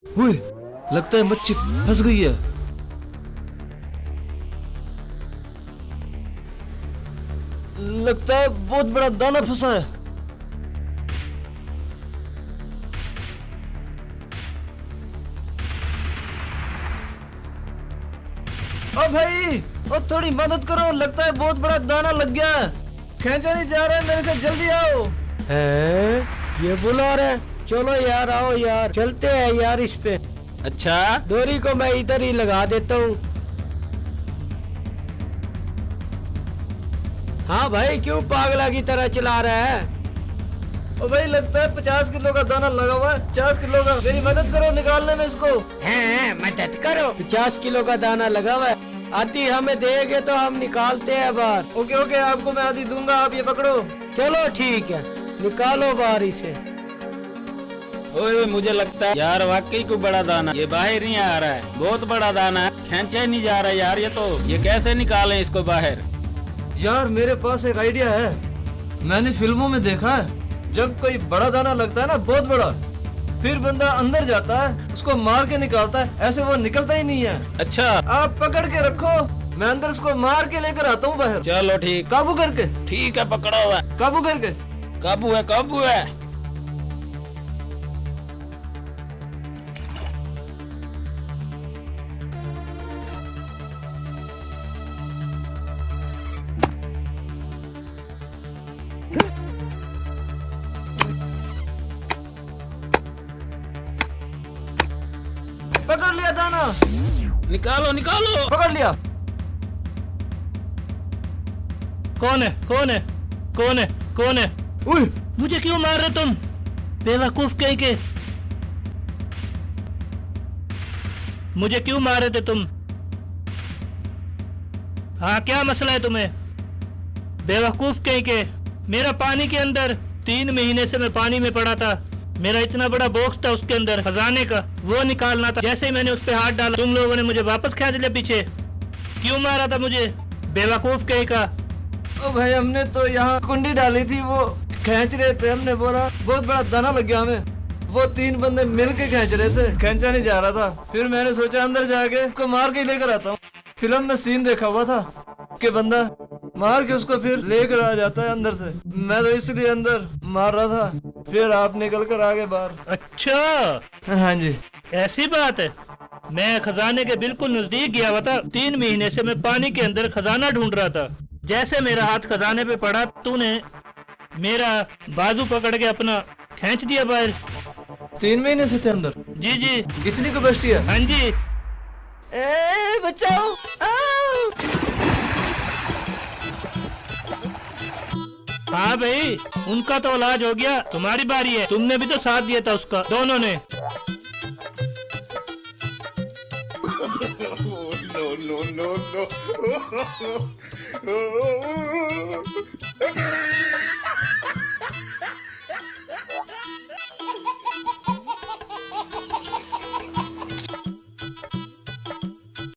हुए, लगता है मच्छी फंस गई है। लगता है बहुत बड़ा दाना फंसा है। ओ भाई, ओ थोड़ी मदद करो, लगता है बहुत बड़ा दाना लग गया है। खींचा नहीं जा रहा है मेरे से, जल्दी आओ। है ये बुला रहे, चलो यार आओ यार, चलते हैं यार इस पे। अच्छा, डोरी को मैं इधर ही लगा देता हूँ। हाँ भाई, क्यों पागला की तरह चला रहा है? ओ भाई, लगता है 50 किलो का दाना लगा हुआ है, 50 किलो का। मेरी मदद करो निकालने में इसको। हैं, मदद करो। 50 किलो का दाना लगा हुआ है, आधी हमें देंगे तो हम निकालते हैं बाहर। ओके ओके, आपको मैं आधी दूंगा, आप ये पकड़ो। चलो ठीक है, निकालो बाहर इसे। ओए मुझे लगता है यार वाकई को बड़ा दाना ये बाहर नहीं आ रहा है, बहुत बड़ा दाना है, खींचा ही नहीं जा रहा यार। ये कैसे निकालें इसको बाहर? यार मेरे पास एक आइडिया है। मैंने फिल्मों में देखा है, जब कोई बड़ा दाना लगता है ना, बहुत बड़ा, फिर बंदा अंदर जाता है, उसको मार के निकालता है, ऐसे वो निकलता ही नहीं है। अच्छा, आप पकड़ के रखो, मैं अंदर उसको मार के लेकर आता हूँ बाहर। चलो ठीक, काबू करके। ठीक है, पकड़ा हुआ है। काबू करके। काबू है, काबू है। पकड़ लिया दाना। निकालो निकालो। पकड़ लिया। कौन है कौन है कौन है कौन है? उई, मुझे क्यों मार रहे तुम, बेवकूफ कहीं के? मुझे क्यों मार रहे थे तुम? हाँ, क्या मसला है तुम्हें, बेवकूफ कहीं के? मेरा पानी के अंदर 3 महीने से मैं पानी में पड़ा था, मेरा इतना बड़ा बॉक्स था उसके अंदर खजाने का, वो निकालना था। जैसे ही मैंने उस पे हाथ डाला, तुम लोगों ने मुझे वापस खींच लिया पीछे। क्यों मारा था मुझे, बेवकूफ कहीं का? ओ भाई, हमने तो यहाँ कुंडी डाली थी, वो खींच रहे थे, हमने बोला बहुत बड़ा दाना लग गया हमें, वो 3 बंदे मिल के खींच रहे थे, खींचा नहीं जा रहा था। फिर मैंने सोचा अंदर जाके उसको मार के लेकर आता हूँ। फिल्म में सीन देखा हुआ था कि बंदा मार के उसको फिर लेकर आ जाता है अंदर से, मैं तो इसलिए अंदर मार रहा था, फिर आप निकल कर आगे बाहर। अच्छा, हाँ जी। ऐसी बात है। मैं खजाने के बिल्कुल नजदीक गया हुआ था, 3 महीने से मैं पानी के अंदर खजाना ढूंढ रहा था। जैसे मेरा हाथ खजाने पे पड़ा, तूने मेरा बाजू पकड़ के अपना खींच दिया बाहर। 3 महीने से थे अंदर? जी जी। इतनी कपैसिटी है? हाँ जी। ए बचाओ, आओ। हाँ भाई, उनका तो इलाज हो गया, तुम्हारी बारी है, तुमने भी तो साथ दिया था उसका, दोनों ने। no, no, no.